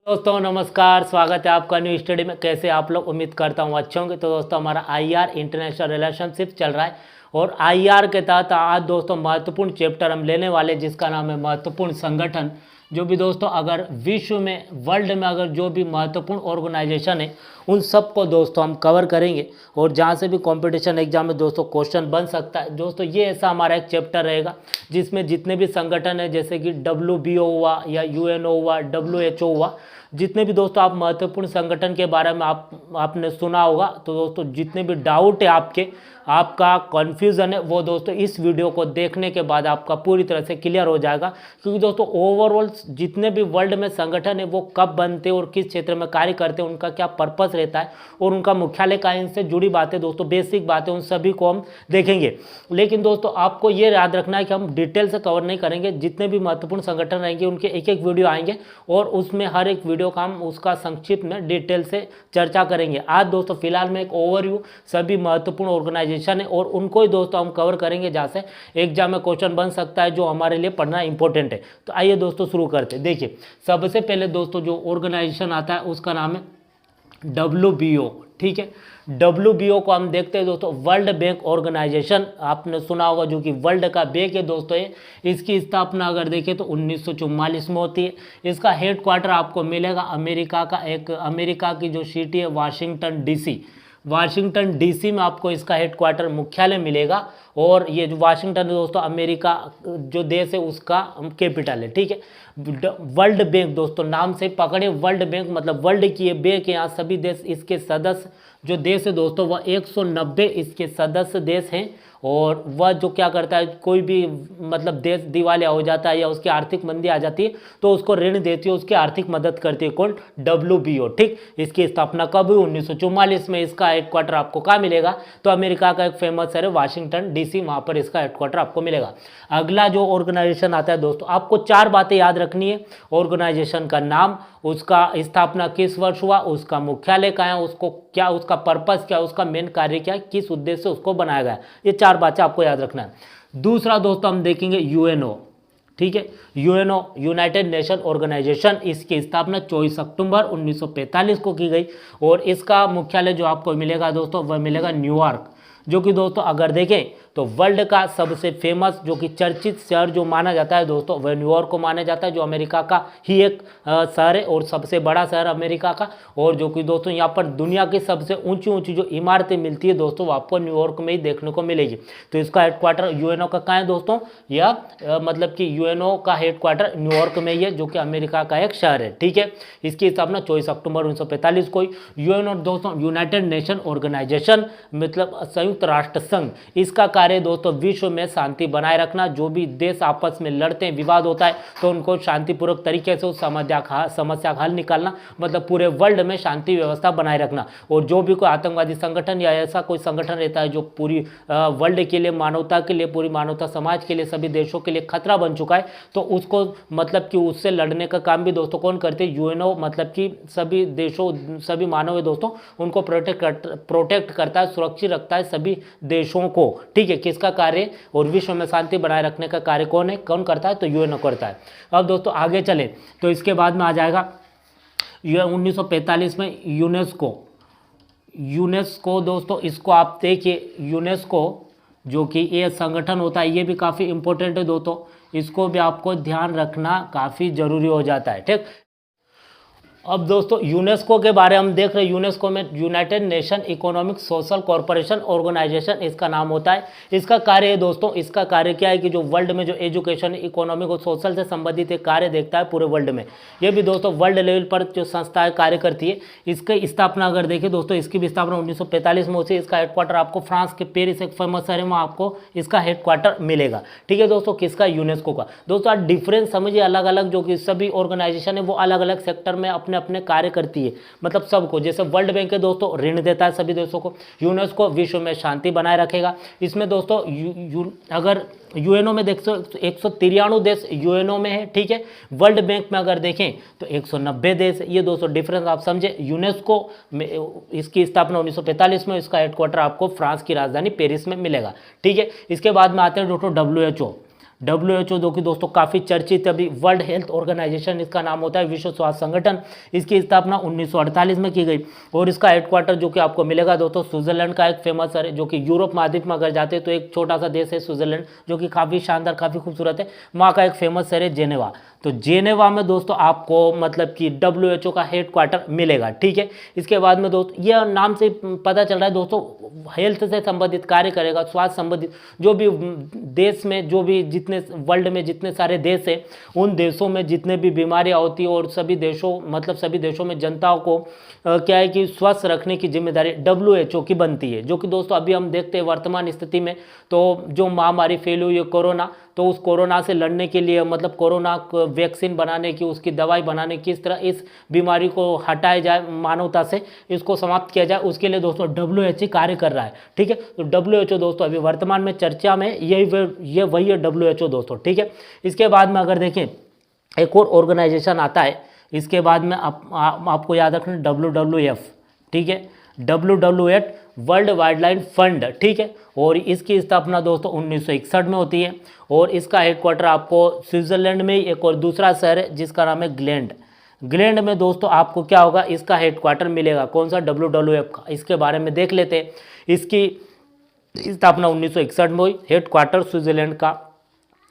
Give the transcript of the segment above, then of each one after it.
दोस्तों नमस्कार, स्वागत है आपका न्यू स्टडी में। कैसे आप लोग, उम्मीद करता हूँ अच्छे होंगे। तो दोस्तों हमारा आईआर इंटरनेशनल रिलेशनशिप चल रहा है और आईआर के तहत आज दोस्तों महत्वपूर्ण चैप्टर हम लेने वाले जिसका नाम है महत्वपूर्ण संगठन। जो भी दोस्तों अगर विश्व में, वर्ल्ड में अगर जो भी महत्वपूर्ण ऑर्गेनाइजेशन है उन सब को दोस्तों हम कवर करेंगे और जहाँ से भी कंपटीशन एग्जाम में दोस्तों क्वेश्चन बन सकता है। दोस्तों ये ऐसा हमारा एक चैप्टर रहेगा जिसमें जितने भी संगठन है, जैसे कि WBO हुआ या UNO हुआ, WHO हुआ, जितने भी दोस्तों आप महत्वपूर्ण संगठन के बारे में आपने सुना होगा, तो दोस्तों जितने भी डाउट है आपका कन्फ्यूज़न है, वो दोस्तों इस वीडियो को देखने के बाद आपका पूरी तरह से क्लियर हो जाएगा। क्योंकि दोस्तों ओवरऑल जितने भी वर्ल्ड में संगठन है वो कब बनते हैं और किस क्षेत्र में कार्य करते हैं, उनका क्या पर्पस रहता है और उनका मुख्यालय कहाँ, इनसे जुड़ी बातें दोस्तों, बेसिक बातें, उन सभी को हम देखेंगे। लेकिन दोस्तों आपको ये याद रखना है कि हम डिटेल से कवर नहीं करेंगे। जितने भी महत्वपूर्ण संगठन रहेंगे उनके एक एक वीडियो आएंगे और उसमें हर एक वीडियो का हम उसका संक्षिप्त में डिटेल से चर्चा करेंगे। आज दोस्तों फिलहाल में एक ओवरव्यू सभी महत्वपूर्ण ऑर्गेनाइजेशन है और उनको ही दोस्तों हम कवर करेंगे जहाँ से एग्जाम में क्वेश्चन बन सकता है, जो हमारे लिए पढ़ना इंपॉर्टेंट है। तो आइए दोस्तों शुरू करते हैं। देखिए सबसे पहले दोस्तों जो ऑर्गेनाइजेशन आता है उसका नाम है WBO। ठीक है, WBO को हम देखते हैं दोस्तों, वर्ल्ड बैंक ऑर्गेनाइजेशन आपने सुना होगा, जो कि वर्ल्ड का बैंक है दोस्तों। इसकी स्थापना अगर देखें तो 1944 में होती है। इसका हेड क्वार्टर आपको मिलेगा अमेरिका का, अमेरिका की जो सिटी है वाशिंगटन DC में आपको इसका हेडक्वार्टर मुख्यालय मिलेगा। और ये जो वाशिंगटन दोस्तों अमेरिका जो देश है उसका कैपिटल है। ठीक है, वर्ल्ड बैंक दोस्तों नाम से पकड़े, वर्ल्ड बैंक मतलब वर्ल्ड की ये बैंक है। यहाँ सभी देश इसके सदस्य जो देश है दोस्तों वह 190 इसके सदस्य देश हैं। और वह जो क्या करता है, कोई भी मतलब देश दिवालिया हो जाता है या उसकी आर्थिक मंदी आ जाती है तो उसको ऋण देती है, उसकी आर्थिक मदद करती है, कौन? WBO। ठीक, इसकी स्थापना कब हुई? 1944 में। इसका हेडक्वार्टर आपको कहाँ मिलेगा? तो अमेरिका का एक फेमस शहर है वाशिंगटन DC, वहाँ पर इसका हेडक्वार्टर आपको मिलेगा। अगला जो ऑर्गेनाइजेशन आता है दोस्तों, आपको 4 बातें याद रखनी है। ऑर्गेनाइजेशन का नाम, उसका स्थापना किस वर्ष हुआ, उसका मुख्यालय कहाँ है, उसको क्या, उसका पर्पस क्या, उसका मेन कार्य क्या, किस उद्देश्य से उसको बनाया गया, ये 4 बातें आपको याद रखना है। दूसरा दोस्तों हम देखेंगे UNO। ठीक है, UNO यूनाइटेड नेशन ऑर्गेनाइजेशन, इसकी स्थापना 24 अक्टूबर 1945 को की गई और इसका मुख्यालय जो आपको मिलेगा दोस्तों वह मिलेगा न्यूयॉर्क। जो कि दोस्तों अगर देखें तो वर्ल्ड का सबसे फेमस जो कि चर्चित शहर जो माना जाता है दोस्तों वह न्यूयॉर्क को माना जाता है, जो अमेरिका का ही एक शहर है और सबसे बड़ा शहर अमेरिका का। और जो कि दोस्तों यहाँ पर दुनिया की सबसे ऊंची ऊंची जो इमारतें मिलती है दोस्तों वो आपको न्यूयॉर्क में ही देखने को मिलेगी। तो इसका हेडक्वार्टर UNO का कहाँ है दोस्तों, यह मतलब कि UNO का हेडक्वार्टर न्यूयॉर्क में ही है, जो कि अमेरिका का एक शहर है। ठीक है, इसकी स्थापना 24 अक्टूबर 1945 को। UNO दोस्तों यूनाइटेड नेशन ऑर्गेनाइजेशन मतलब संयुक्त राष्ट्र संघ, इसका कार्य दोस्तों विश्व में शांति बनाए रखना। जो भी देश आपस में लड़ते हैं, विवाद होता है, तो उनको शांतिपूर्वक तरीके से उस समस्या का हल निकालना, मतलब पूरे वर्ल्ड में शांति व्यवस्था बनाए रखना। और जो भी कोई आतंकवादी संगठन या ऐसा कोई संगठन रहता है जो पूरी वर्ल्ड के लिए, मानवता के लिए, पूरी मानवता समाज के लिए, सभी देशों के लिए खतरा बन चुका है, तो उसको मतलब कि उससे लड़ने का काम भी दोस्तों कौन करते हैं? UNO, मतलब कि सभी देशों, सभी मानव है दोस्तों, उनको प्रोटेक्ट करता है, सुरक्षित रखता है सभी देशों को। ठीक है, किसका कार्य? और विश्व में शांति बनाए रखने का कार्य कौन करता है? तो UNO करता है। अब दोस्तों आगे चले तो इसके बाद में आ जाएगा 1945 में यूनेस्को दोस्तों, इसको आप देखिए, यूनेस्को जो कि ये संगठन होता है, ये भी काफ़ी इंपॉर्टेंट है दोस्तों, इसको भी आपको ध्यान रखना काफ़ी जरूरी हो जाता है। ठीक, अब दोस्तों यूनेस्को के बारे में हम देख रहे हैं। यूनेस्को में United Nation economic social corporation organisation इसका नाम होता है। इसका कार्य है दोस्तों, इसका कार्य क्या है कि जो वर्ल्ड में जो एजुकेशन, इकोनॉमिक और सोशल से संबंधित एक कार्य देखता है पूरे वर्ल्ड में। ये भी दोस्तों वर्ल्ड लेवल पर जो संस्थाएं कार्य करती है। इसकी स्थापना अगर देखें दोस्तों, इसकी भी स्थापना 1945 में होती है। इसका हेडक्वार्टर आपको फ्रांस के पेरिस, एक फेमस शहर है, वहाँ आपको इसका हेडक्वार्टर मिलेगा। ठीक है दोस्तों, किसका? यूनेस्को का। दोस्तों आप डिफरेंस समझिए, अलग अलग जो कि सभी ऑर्गेनाइजेशन है वो अलग अलग सेक्टर में अपने अपने कार्य करती है, मतलब सबको। जैसे वर्ल्ड बैंक है दोस्तों, ऋण देता है सभी देशों को। यूनेस्को विश्व में शांति बनाए रखेगा। इसमें दोस्तों अगर UNO में देखो 193 देश UNO में है। ठीक है, वर्ल्ड बैंक में अगर देखें तो 190 देश। ये दोस्तों डिफरेंस आप समझे। यूनेस्को में इसकी स्थापना 1945 में, इसका हेडक्वार्टर आपको फ्रांस की राजधानी पेरिस में मिलेगा। ठीक है, इसके बाद में आते हैं दोस्तों WHO। WHO जो कि दोस्तों काफ़ी चर्चित अभी वर्ल्ड हेल्थ ऑर्गेनाइजेशन इसका नाम होता है, विश्व स्वास्थ्य संगठन। इसकी स्थापना 1948 में की गई और इसका हेडक्वार्टर जो कि आपको मिलेगा दोस्तों स्विट्जरलैंड का एक फेमस है, जो कि यूरोप महाद्वीप में अगर जाते हैं तो एक छोटा सा देश है स्विट्जरलैंड, जो कि काफ़ी शानदार काफ़ी खूबसूरत है। वहाँ का एक फेमस शहर है जेनेवा। तो जेनेवा में दोस्तों आपको मतलब कि WHO का हेडक्वार्टर मिलेगा, ठीक है। इसके बाद में दोस्तों यह नाम से पता चल रहा है दोस्तों हेल्थ से संबंधित कार्य करेगा, स्वास्थ्य संबंधित जो भी देश में जो भी जितने वर्ल्ड में जितने सारे देश हैं उन देशों में जितने भी बीमारियां होती है और सभी देशों मतलब सभी देशों में जनताओं को क्या है कि स्वस्थ रखने की जिम्मेदारी WHO की बनती है। जो कि दोस्तों अभी हम देखते हैं वर्तमान स्थिति में तो जो महामारी फैली हुई है कोरोना, तो उस कोरोना से लड़ने के लिए मतलब कोरोना को वैक्सीन बनाने की, उसकी दवाई बनाने की, किस तरह इस बीमारी को हटाया जाए मानवता से, इसको समाप्त किया जाए, उसके लिए दोस्तों WHO कार्य कर रहा है, ठीक है। तो WHO दोस्तों अभी वर्तमान में चर्चा में ये वही है WHO दोस्तों, ठीक है। इसके बाद में अगर देखें एक और ऑर्गेनाइजेशन आता है, इसके बाद में आपको याद रखना WWF, ठीक है, WWF world wild life fund, ठीक है। और इसकी स्थापना दोस्तों 1961 में होती है और इसका हेडक्वार्टर आपको स्विट्जरलैंड में एक और दूसरा शहर है जिसका नाम है ग्लैंड में दोस्तों आपको क्या होगा इसका हेडक्वार्टर मिलेगा, कौन सा, WWF का। इसके बारे में देख लेते हैं। इसकी स्थापना 1961 में हुई, हेडक्वार्टर स्विट्जरलैंड का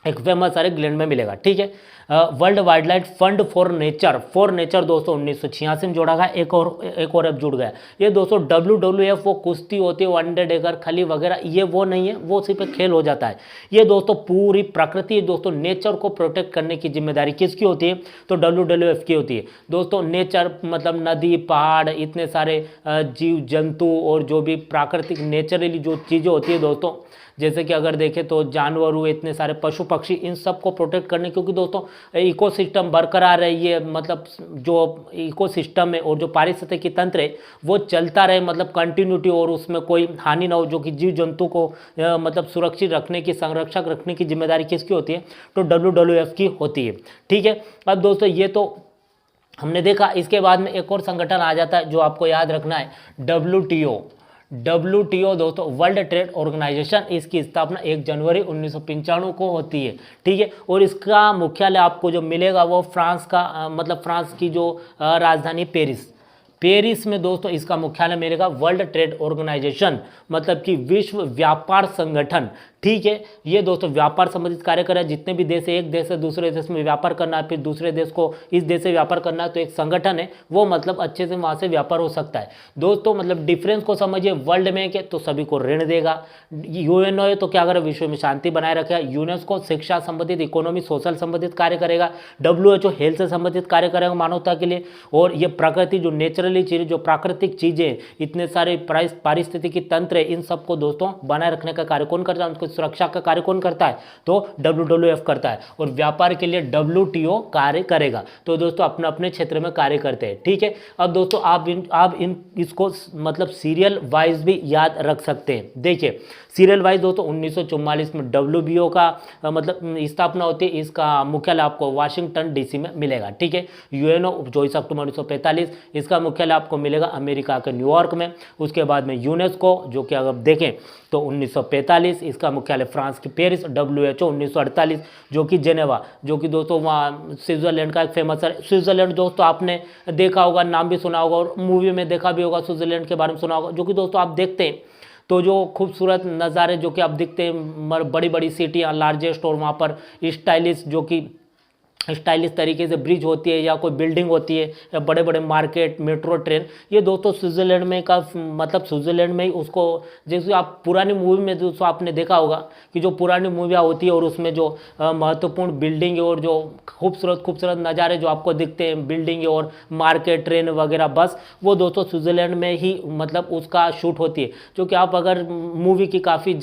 एक फेमस है ग्लैंड में मिलेगा, ठीक है। World wild life fund for nature दोस्तों 1986 में जोड़ा गया, एक और अब जुड़ गया। ये दोस्तों WWF वो कुश्ती होती है, वनडे डेगर खली वगैरह, ये वो नहीं है, वो सिर्फ एक खेल हो जाता है। ये दोस्तों पूरी प्रकृति दोस्तों नेचर को प्रोटेक्ट करने की जिम्मेदारी किसकी होती है, तो WWF की होती है दोस्तों। नेचर मतलब नदी पहाड़ इतने सारे जीव जंतु और जो भी प्राकृतिक नेचुरली जो चीज़ें होती है दोस्तों, जैसे कि अगर देखें तो जानवर हुए इतने सारे पशु पक्षी, इन सब को प्रोटेक्ट करने, क्योंकि दोस्तों इकोसिस्टम बरकरार है, ये मतलब जो इकोसिस्टम है और जो पारिस्थितिकी तंत्र है वो चलता रहे, मतलब कंटिन्यूटी, और उसमें कोई हानि ना हो, जो कि जीव जंतु को मतलब सुरक्षित रखने की, संरक्षक रखने की जिम्मेदारी किसकी होती है, तो WWF की होती है, ठीक है। अब दोस्तों ये तो हमने देखा। इसके बाद में एक और संगठन आ जाता है जो आपको याद रखना है, WTO दोस्तों वर्ल्ड ट्रेड ऑर्गेनाइजेशन। इसकी स्थापना 1 जनवरी 1995 को होती है, ठीक है। और इसका मुख्यालय आपको जो मिलेगा वो फ्रांस का मतलब फ्रांस की जो राजधानी पेरिस में दोस्तों इसका मुख्यालय मिलेगा। वर्ल्ड ट्रेड ऑर्गेनाइजेशन मतलब कि विश्व व्यापार संगठन, ठीक है। ये दोस्तों व्यापार संबंधित कार्य कर रहा है, जितने भी देश है, एक देश से दूसरे देश में व्यापार करना है, फिर दूसरे देश को इस देश से व्यापार करना है, तो एक संगठन है वो मतलब अच्छे से वहाँ से व्यापार हो सकता है दोस्तों। मतलब डिफरेंस को समझिए, वर्ल्ड में के तो सभी को ऋण देगा, UNO है तो क्या करे, विश्व में शांति बनाए रखेगा, यूनेस्को शिक्षा संबंधित, इकोनॉमी सोशल संबंधित कार्य करेगा, WHO हेल्थ से संबंधित कार्य करेगा मानवता के लिए। और ये प्रकृति जो नेचुरली चीज़ें, जो प्राकृतिक चीज़ें, इतने सारे पारिस्थितिकी तंत्र है, इन सबको दोस्तों बनाए रखने का कार्य कौन करता है, उनको सुरक्षा का कार्य कौन करता है, तो WWF करता है। और व्यापार के लिए WTO कार्य करेगा। तो दोस्तों अपने अपने क्षेत्र में कार्य करते हैं, ठीक है। अब दोस्तों आप इसको मतलब सीरियल वाइज भी याद रख सकते हैं। देखिए सीरियल वाइज दोस्तों 1944 में WBO का मतलब स्थापना होती है। इसका मुख्यालय आपको वाशिंगटन DC में मिलेगा, ठीक है। UNO 24 अक्टूबर 1945, इसका मुख्यालय आपको मिलेगा अमेरिका के न्यूयॉर्क में। उसके बाद में यूनेस्को जो कि अगर देखें तो 1945, इसका मुख्यालय फ्रांस की पेरिस। WHO 1948 जो कि जेनेवा, जो कि दोस्तों वहाँ स्विट्जरलैंड का एक फेमस है। स्विट्जरलैंड दोस्तों आपने देखा होगा, नाम भी सुना होगा और मूवी में देखा भी होगा, स्विट्जरलैंड के बारे में सुना होगा, जो कि दोस्तों आप देखते हैं तो जो खूबसूरत नज़ारे जो कि आप दिखते हैं, बड़ी बड़ी सिटियाँ लार्जेस्ट, और वहाँ पर स्टाइलिश जो कि स्टाइलिश तरीके से ब्रिज होती है या कोई बिल्डिंग होती है या बड़े बड़े मार्केट मेट्रो ट्रेन, ये दोस्तों स्विट्जरलैंड में का मतलब स्विट्जरलैंड में ही उसको, जैसे आप पुरानी मूवी में दोस्तों आपने देखा होगा कि जो पुरानी मूवियाँ होती है और उसमें जो महत्वपूर्ण बिल्डिंग और जो खूबसूरत नज़ारे जो आपको दिखते हैं, बिल्डिंग और मार्केट ट्रेन वगैरह बस, वो दोस्तों स्विट्जरलैंड में ही मतलब उसका शूट होती है। जो कि आप अगर मूवी की काफ़ी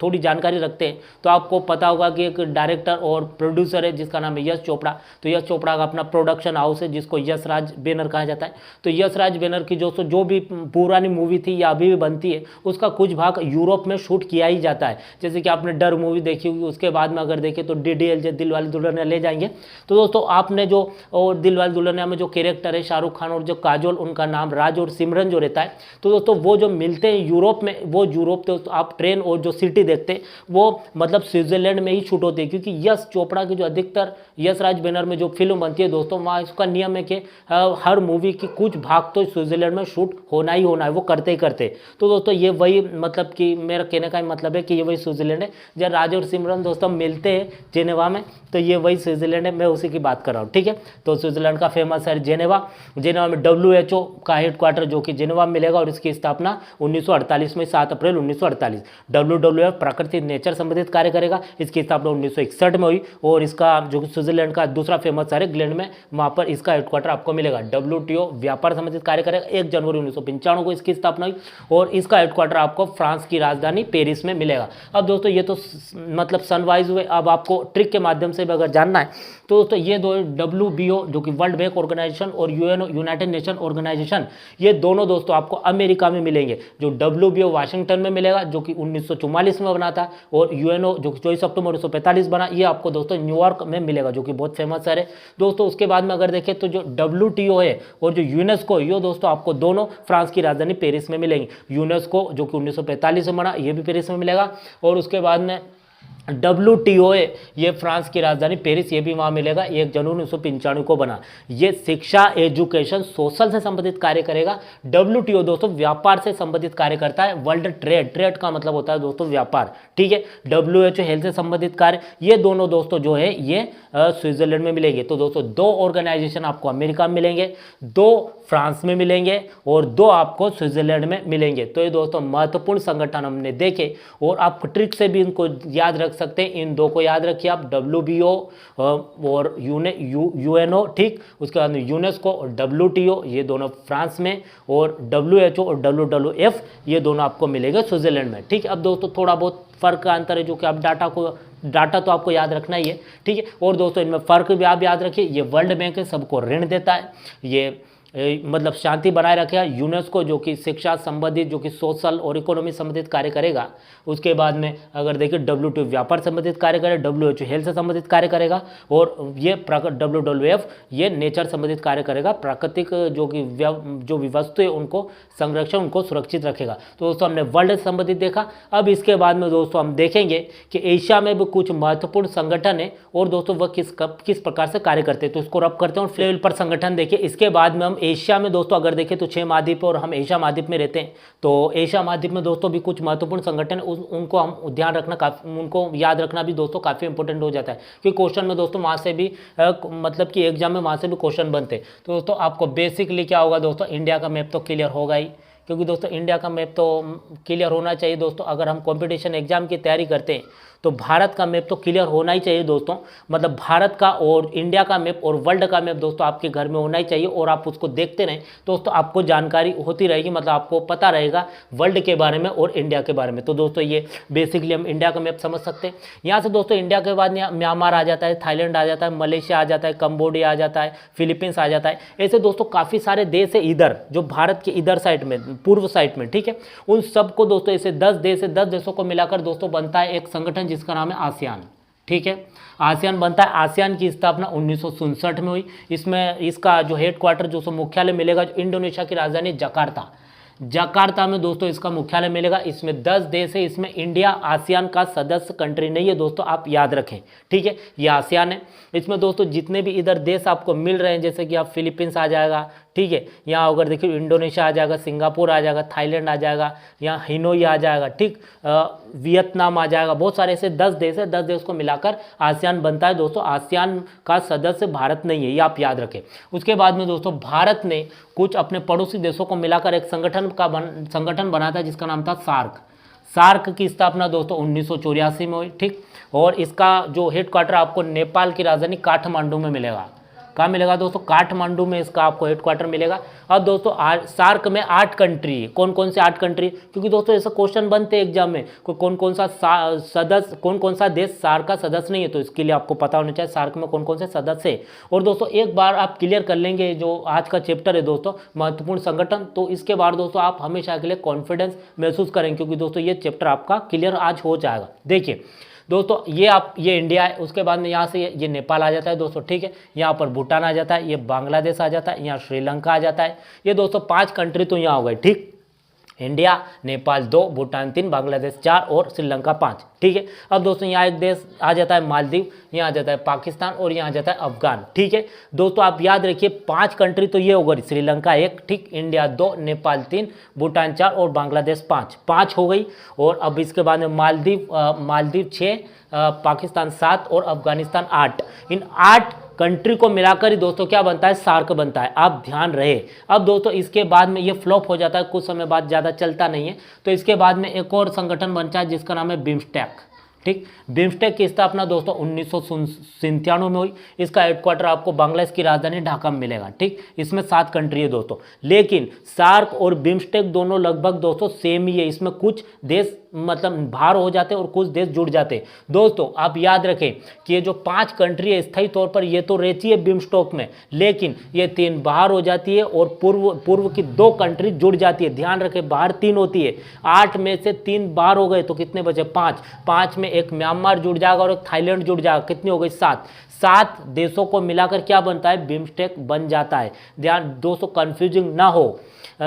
थोड़ी जानकारी रखते हैं तो आपको पता होगा कि एक डायरेक्टर और प्रोड्यूसर है जिसका नाम है यश चोपड़ा। चोपड़ा। तो यश चोपड़ा का अपना प्रोडक्शन हाउस है जिसको यश राज बैनर कहा जाता है। तो यश राज बैनर की जो भी पुरानी मूवी थी या अभी भी बनती है उसका कुछ भाग यूरोप में शूट किया ही जाता है। जैसे कि आपने डर मूवी देखी होगी, उसके बाद में अगर देखें तो DDLJ दिल वाले दुल्हनिया ले जाएंगे। तो दोस्तों आपने जो और दिल वाले दुल्हनिया में जो कैरेक्टर है शाहरुख खान और जो काजोल, उनका नाम राज और सिमरन जो रहता है, तो दोस्तों वो जो मिलते हैं यूरोप में, वो यूरोप तो आप ट्रेन और जो सिटी देखते हैं वो मतलब स्विट्जरलैंड में ही शूट होती है, क्योंकि यश चोपड़ा की जो अधिकतर यश राज बैनर में जो फिल्म बनती है दोस्तों, वहाँ इसका नियम है कि हर मूवी की कुछ भाग तो स्विट्जरलैंड में शूट होना ही होना है, वो करते ही करते। तो दोस्तों ये वही मतलब कि मेरा कहने का मतलब है कि ये वही स्विट्जरलैंड है। जब राज और सिमरन दोस्तों मिलते हैं जेनेवा में, तो ये वही स्विट्जरलैंड है, मैं उसी की बात कर रहा हूँ, ठीक है। तो स्विट्जरलैंड का फेमस शहर जेनेवा, जेनेवा में WHO का हेडक्वार्टर जो कि जेनेवा में मिलेगा और इसकी स्थापना 1948 में 7 अप्रैल 1948। WWF प्राकृतिक नेचर संबंधित कार्य करेगा, इसकी स्थापना 1961 में हुई और इसका जो स्विट्जरलैंड का दूसरा फेमस शहर है ग्लैंड में, वहाँ पर इसका हेडक्वार्टर आपको मिलेगा। WTO व्यापार संबंधित कार्य करेगा, 1 जनवरी 1995 को इसकी स्थापना हुई और इसका हेडक्वार्टर आपको फ्रांस की राजधानी पेरिस में मिलेगा। अब दोस्तों ये तो मतलब सनवाइज हुए, अब आपको ट्रिक के माध्यम से भी अगर जानना है तो दोस्तों ये दो WBO जो कि वर्ल्ड बैंक ऑर्गेनाइजेशन और UNO यूनाइटेड नेशन ऑर्गेनाइजेशन, ये दोनों दोस्तों आपको अमेरिका में मिलेंगे। जो WBO वाशिंगटन में मिलेगा जो कि 1944 में बना था और UNO जो कि 24 अक्टूबर 1945 बना, ये आपको दोस्तों न्यूयॉर्क में मिलेगा जो कि बहुत फेमस शहर है दोस्तों। उसके बाद में अगर देखें तो जो WTO है और जो यूनेस्को, ये दोस्तों आपको दोनों फ्रांस की राजधानी पेरिस में मिलेंगे। यूनेस्को जो कि 1945 में बना, ये भी पेरिस में मिलेगा और उसके बाद में WTO है, ये फ्रांस की राजधानी पेरिस, ये भी वहाँ मिलेगा, 1 जनवरी 1995 को बना। ये शिक्षा, एजुकेशन, सोशल से संबंधित कार्य करेगा। WTO दोस्तों व्यापार से संबंधित कार्य करता है। वर्ल्ड ट्रेड, ट्रेड का मतलब होता है दोस्तों व्यापार, ठीक है। WHO हेल्थ से संबंधित कार्य, ये दोनों दोस्तों जो है ये स्विट्जरलैंड में मिलेंगे। तो दोस्तों 2 ऑर्गेनाइजेशन आपको अमेरिका में मिलेंगे, 2 फ्रांस में मिलेंगे और 2 आपको स्विट्जरलैंड में मिलेंगे। तो ये दोस्तों महत्वपूर्ण संगठन हमने देखे और आप ट्रिक से भी इनको याद रख सकते हैं। इन 2 को याद रखिए आप, WBO और UNO, ठीक। उसके बाद यूनेस्को और WTO, ये दोनों फ्रांस में, और WHO और WWF, ये दोनों आपको मिलेंगे स्विट्जरलैंड में, ठीक है। अब दोस्तों थोड़ा बहुत फर्क का अंतर है जो कि आप डाटा तो आपको याद रखना ही है, ठीक है। और दोस्तों इनमें फ़र्क भी आप याद रखिए, ये वर्ल्ड बैंक है, सबको ऋण देता है, ये मतलब शांति बनाए रखेगा। यूनेस्को जो कि शिक्षा संबंधित, जो कि सोशल और इकोनॉमी संबंधित कार्य करेगा। उसके बाद में अगर देखिए WTO व्यापार संबंधित कार्य करेगा, WHO हेल्थ से संबंधित कार्य करेगा और ये WWF ये नेचर संबंधित कार्य करेगा, प्राकृतिक जो भी वस्तु है उनको संरक्षण, उनको सुरक्षित रखेगा। तो दोस्तों हमने वर्ल्ड से संबंधित देखा। अब इसके बाद में दोस्तों हम देखेंगे कि एशिया में भी कुछ महत्वपूर्ण संगठन है और दोस्तों वह किस प्रकार से कार्य करते हैं। तो इसको रब करते हैं और लेवल पर संगठन देखिए। इसके बाद में हम एशिया में दोस्तों अगर देखें तो 6 महाद्वीप और हम एशिया महाद्वीप में रहते हैं। तो एशिया महाद्वीप में दोस्तों भी कुछ महत्वपूर्ण संगठन उनको हम ध्यान रखना, उनको याद रखना भी दोस्तों काफ़ी इंपॉर्टेंट हो जाता है, क्योंकि क्वेश्चन में दोस्तों वहाँ से भी मतलब कि एग्जाम में वहाँ से भी क्वेश्चन बनते हैं। तो दोस्तों आपको बेसिकली क्या होगा दोस्तों, इंडिया का मैप तो क्लियर होगा ही, क्योंकि दोस्तों इंडिया का मैप तो क्लियर होना चाहिए दोस्तों। अगर हम कंपटीशन एग्जाम की तैयारी करते हैं तो भारत का मैप तो क्लियर होना ही चाहिए दोस्तों। मतलब भारत का और इंडिया का मैप और वर्ल्ड का मैप दोस्तों आपके घर में होना ही चाहिए और आप उसको देखते रहें दोस्तों, आपको जानकारी होती रहेगी, मतलब आपको पता रहेगा वर्ल्ड के बारे में और इंडिया के बारे में। तो दोस्तों ये बेसिकली हम इंडिया का मैप समझ सकते हैं। यहाँ से दोस्तों इंडिया के बाद म्यांमार आ जाता है, थाईलैंड आ जाता है, मलेशिया आ जाता है, कंबोडिया आ जाता है, फिलीपींस आ जाता है। ऐसे दोस्तों काफ़ी सारे देश है इधर, जो भारत के इधर साइड में, पूर्व साइड में, ठीक है। उन सबको दोस्तों ऐसे 10 देश है, 10 देशों को मिलाकर दोस्तों बनता है एक संगठन जिसका नाम है आसियान, ठीक है। आसियान बनता है। आसियान की स्थापना 1967 में हुई। इसमें इसका जो हेडक्वार्टर जो मुख्यालय मिलेगा जो इंडोनेशिया की राजधानी जकार्ता में दोस्तों इसका मुख्यालय मिलेगा। इसमें 10 देश है, इसमें इंडिया आसियान का सदस्य कंट्री नहीं है दोस्तों, आप याद रखें, ठीक है। ये आसियान है। इसमें दोस्तों जितने भी इधर देश आपको मिल रहे हैं, जैसे कि आप फिलीपींस आ जाएगा, ठीक है। यहाँ अगर देखिए इंडोनेशिया आ जाएगा, सिंगापुर आ जाएगा, थाईलैंड आ जाएगा, यहाँ हिनोई आ जाएगा, ठीक, वियतनाम आ जाएगा, बहुत सारे ऐसे 10 देश है। 10 देश को मिलाकर आसियान बनता है दोस्तों। आसियान का सदस्य भारत नहीं है, ये आप याद रखें। उसके बाद में दोस्तों भारत ने कुछ अपने पड़ोसी देशों को मिलाकर एक संगठन बना था जिसका नाम था सार्क की स्थापना दोस्तों 1984 में हुई, ठीक। और इसका जो हेडक्वार्टर आपको नेपाल की राजधानी काठमांडू में मिलेगा, कहाँ मिलेगा दोस्तों, काठमांडू में इसका आपको हेडक्वार्टर मिलेगा। अब दोस्तों सार्क में 8 कंट्री, कौन कौन से 8 कंट्री, क्योंकि दोस्तों ऐसा क्वेश्चन बनते हैं एग्जाम में, कौन कौन सा सदस्य, कौन कौन सा देश सार्क का सदस्य नहीं है, तो इसके लिए आपको पता होना चाहिए सार्क में कौन कौन से सदस्य है। और दोस्तों एक बार आप क्लियर कर लेंगे जो आज का चैप्टर है दोस्तों महत्वपूर्ण संगठन, तो इसके बाद दोस्तों आप हमेशा के लिए कॉन्फिडेंस महसूस करेंगे, क्योंकि दोस्तों ये चैप्टर आपका क्लियर आज हो जाएगा। देखिए दोस्तों ये इंडिया है, उसके बाद में यहाँ से ये नेपाल आ जाता है दोस्तों, ठीक है, यहाँ पर भूटान आ जाता है, ये बांग्लादेश आ जाता है, यहाँ श्रीलंका आ जाता है। ये दोस्तों 5 कंट्री तो यहाँ हो गए, ठीक, इंडिया, नेपाल 2, भूटान 3, बांग्लादेश 4 और श्रीलंका 5, ठीक है। अब दोस्तों यहाँ एक देश आ जाता है मालदीव, यहाँ आ जाता है पाकिस्तान और यहाँ आ जाता है अफगान, ठीक है। दोस्तों आप याद रखिए 5 कंट्री तो ये हो गई, श्रीलंका 1, ठीक, इंडिया 2, नेपाल 3, भूटान 4 और बांग्लादेश 5 हो गई। और अब इसके बाद में मालदीव 6, पाकिस्तान 7 और अफगानिस्तान 8। इन 8 कंट्री को मिलाकर ही दोस्तों क्या बनता है, सार्क बनता है, आप ध्यान रहे। अब दोस्तों इसके बाद में ये फ्लॉप हो जाता है, कुछ समय बाद, ज़्यादा चलता नहीं है, तो इसके बाद में एक और संगठन बनता है जिसका नाम है बिम्स्टेक, ठीक। बिम्स्टेक की स्थापना दोस्तों 1997 में हुई। इसका हेडक्वार्टर आपको बांग्लादेश की राजधानी ढाका में मिलेगा, ठीक। इसमें 7 कंट्री है दोस्तों, लेकिन सार्क और बिम्स्टेक दोनों लगभग दोस्तों सेम ही है। इसमें कुछ देश मतलब बाहर हो जाते हैं और कुछ देश जुड़ जाते हैं। दोस्तों आप याद रखें कि ये जो 5 कंट्री है स्थायी तौर पर ये तो रहती है बिम्स्टेक में, लेकिन ये 3 बाहर हो जाती है और पूर्व की 2 कंट्री जुड़ जाती है। ध्यान रखें बाहर 3 होती है, 8 में से 3 बाहर हो गए तो कितने बचे, 5 में एक म्यांमार जुड़ जाएगा और एक थाईलैंड जुड़ जाएगा, कितनी हो गई, 7 देशों को मिलाकर क्या बनता है, बिम्स्टेक बन जाता है। ध्यान दोस्तों कंफ्यूजिंग ना हो,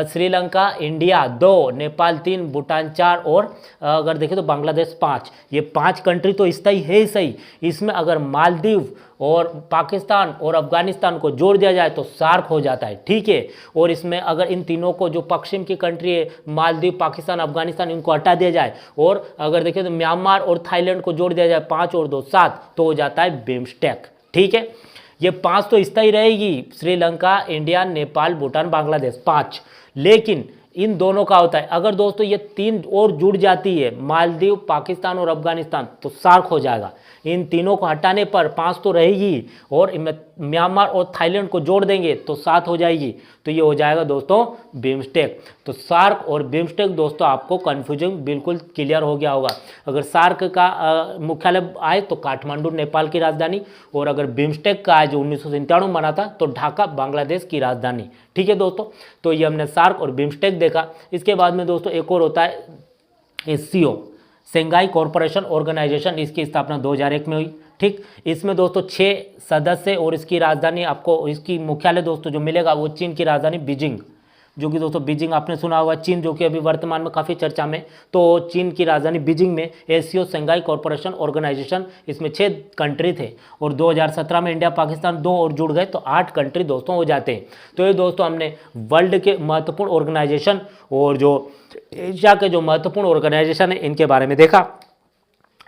श्रीलंका इंडिया 2, नेपाल 3, भूटान 4 और अगर देखें तो बांग्लादेश 5। ये 5 कंट्री तो स्थायी है ही सही, इसमें अगर मालदीव और पाकिस्तान और अफगानिस्तान को जोड़ दिया जाए तो सार्क हो जाता है, ठीक है। और इसमें अगर इन तीनों को, जो पश्चिम की कंट्री है मालदीव, पाकिस्तान, अफगानिस्तान, इनको हटा दिया जाए और अगर देखें तो म्यांमार और थाईलैंड को जोड़ दिया जाए, 5 और 2 7, तो हो जाता है बिम्स्टेक, ठीक है। ये 5 तो स्थायी रहेगी, श्रीलंका, इंडिया, नेपाल, भूटान, बांग्लादेश 5, लेकिन इन दोनों का होता है अगर दोस्तों ये 3 और जुड़ जाती है, मालदीव, पाकिस्तान और अफगानिस्तान, तो सार्क हो जाएगा। इन तीनों को हटाने पर 5 तो रहेगी और म्यांमार और थाईलैंड को जोड़ देंगे तो 7 हो जाएगी, तो ये हो जाएगा दोस्तों बिम्स्टेक। तो सार्क और बिम्स्टेक दोस्तों आपको कन्फ्यूजन बिल्कुल क्लियर हो गया होगा। अगर सार्क का मुख्यालय आए तो काठमांडू नेपाल की राजधानी, और अगर बिम्स्टेक का आए जो 1997 बना था तो ढाका बांग्लादेश की राजधानी, ठीक है दोस्तों। तो ये हमने सार्क और बिम्स्टेक देखा। इसके बाद में दोस्तों एक और होता है SCO, शंघाई कॉरपोरेशन ऑर्गेनाइजेशन, इसकी स्थापना 2001 में हुई, ठीक। इसमें दोस्तों 6 सदस्य और इसकी राजधानी आपको, इसकी मुख्यालय दोस्तों जो मिलेगा वो चीन की राजधानी बीजिंग, जो कि दोस्तों बीजिंग आपने सुना होगा, चीन जो कि अभी वर्तमान में काफ़ी चर्चा में, तो चीन की राजधानी बीजिंग में SCO शंघाई कॉरपोरेशन ऑर्गेनाइजेशन, इसमें 6 कंट्री थे और 2017 में इंडिया पाकिस्तान 2 और जुड़ गए तो 8 कंट्री दोस्तों हो जाते हैं। तो ये दोस्तों हमने वर्ल्ड के महत्वपूर्ण ऑर्गेनाइजेशन और जो एशिया के जो महत्वपूर्ण ऑर्गेनाइजेशन है इनके बारे में देखा।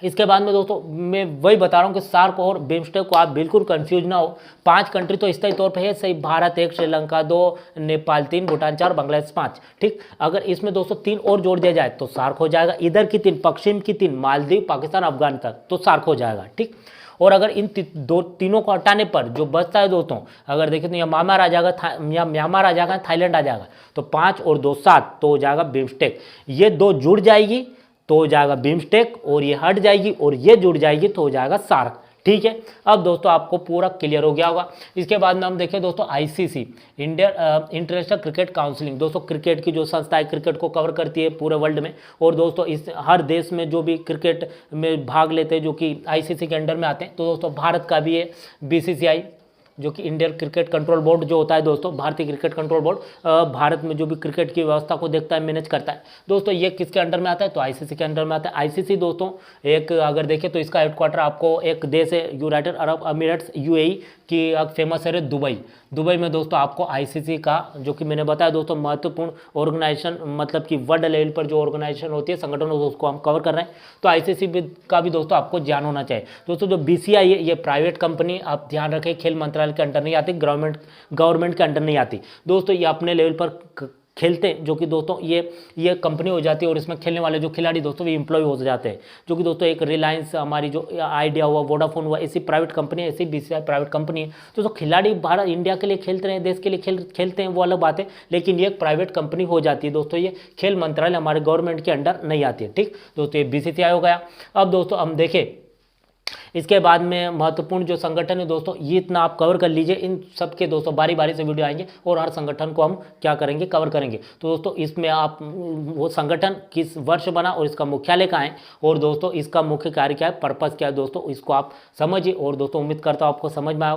इसके बाद में दोस्तों मैं वही बता रहा हूँ कि सार्क और बिम्स्टेक को आप बिल्कुल कंफ्यूज ना हो, 5 कंट्री तो स्थायी तौर पे है सही, भारत 1, श्रीलंका 2, नेपाल 3, भूटान 4, बांग्लादेश 5, ठीक। अगर इसमें दोस्तों 3 और जोड़ दिया जाए तो सार्क हो जाएगा। इधर की 3, पश्चिम की 3, मालदीव, पाकिस्तान, अफगानिस्तान, तो सार्क हो जाएगा, ठीक। और अगर इन तीनों को हटाने पर जो बचता है दोस्तों, अगर देखें तो यहाँ म्यांमार आ जाएगा, यहाँ म्यांमार आ जाएगा, थाईलैंड आ जाएगा, तो 5 और 2 7, तो हो जाएगा बिम्स्टेक। ये 2 जुड़ जाएगी तो हो जाएगा बिम्स्टेक, और ये हट जाएगी और ये जुड़ जाएगी तो हो जाएगा सार्क, ठीक है। अब दोस्तों आपको पूरा क्लियर हो गया होगा। इसके बाद में हम देखें दोस्तों ICC, इंटरनेशनल क्रिकेट काउंसिलिंग, दोस्तों क्रिकेट की जो संस्था है क्रिकेट को कवर करती है पूरे वर्ल्ड में, और दोस्तों इस हर देश में जो भी क्रिकेट में भाग लेते हैं जो कि ICC के अंडर में आते हैं, तो दोस्तों भारत का भी है BCCI, जो कि इंडियन क्रिकेट कंट्रोल बोर्ड जो होता है दोस्तों, भारतीय क्रिकेट कंट्रोल बोर्ड, भारत में जो भी क्रिकेट की व्यवस्था को देखता है, मैनेज करता है दोस्तों, ये किसके अंडर में आता है, तो ICC के अंडर में आता है। ICC दोस्तों एक अगर देखें तो इसका हेडक्वार्टर आपको एक देश है यूनाइटेड अरब अमीराट्स UAE की, एक फेमस है दुबई में दोस्तों आपको ICC का, जो कि मैंने बताया दोस्तों महत्वपूर्ण ऑर्गेनाइजेशन, मतलब कि वर्ल्ड लेवल पर जो ऑर्गेनाइजेशन होती है, संगठन उसको हम कवर कर रहे हैं, तो ICC का भी दोस्तों आपको ज्ञान होना चाहिए। दोस्तों जो BCI है ये प्राइवेट कंपनी, आप ध्यान रखें खेल मंत्रालय के अंडर नहीं आती, गवर्नमेंट के अंडर नहीं आती दोस्तों, ये अपने लेवल पर खेलते हैं, जो कि दोस्तों ये कंपनी हो जाती है और इसमें खेलने वाले जो खिलाड़ी दोस्तों भी एम्प्लॉय हो जाते हैं, जो कि दोस्तों एक रिलायंस, हमारी जो आइडिया हुआ, वोडाफोन हुआ, ऐसी प्राइवेट कंपनी है, ऐसी बीसीसीआई प्राइवेट कंपनी है। तो खिलाड़ी भारत इंडिया के लिए खेलते हैं, देश के लिए खेलते हैं, वो अलग बात है, लेकिन ये एक प्राइवेट कंपनी हो जाती है दोस्तों। ये खेल मंत्रालय हमारे गवर्नमेंट के अंडर नहीं आती है। ठीक दोस्तों, ये बीसीसीआई हो गया। अब दोस्तों हम देखें इसके बाद में महत्वपूर्ण जो संगठन है दोस्तों, ये इतना आप कवर कर लीजिए। इन सब के दोस्तों बारी बारी से वीडियो आएंगे और हर संगठन को हम क्या करेंगे, कवर करेंगे। तो दोस्तों इसमें आप वो संगठन किस वर्ष बना और इसका मुख्यालय कहाँ है, और दोस्तों इसका मुख्य कार्य क्या है, पर्पस क्या है दोस्तों, इसको आप समझिए। और दोस्तों उम्मीद करता हूँ आपको समझ में आया।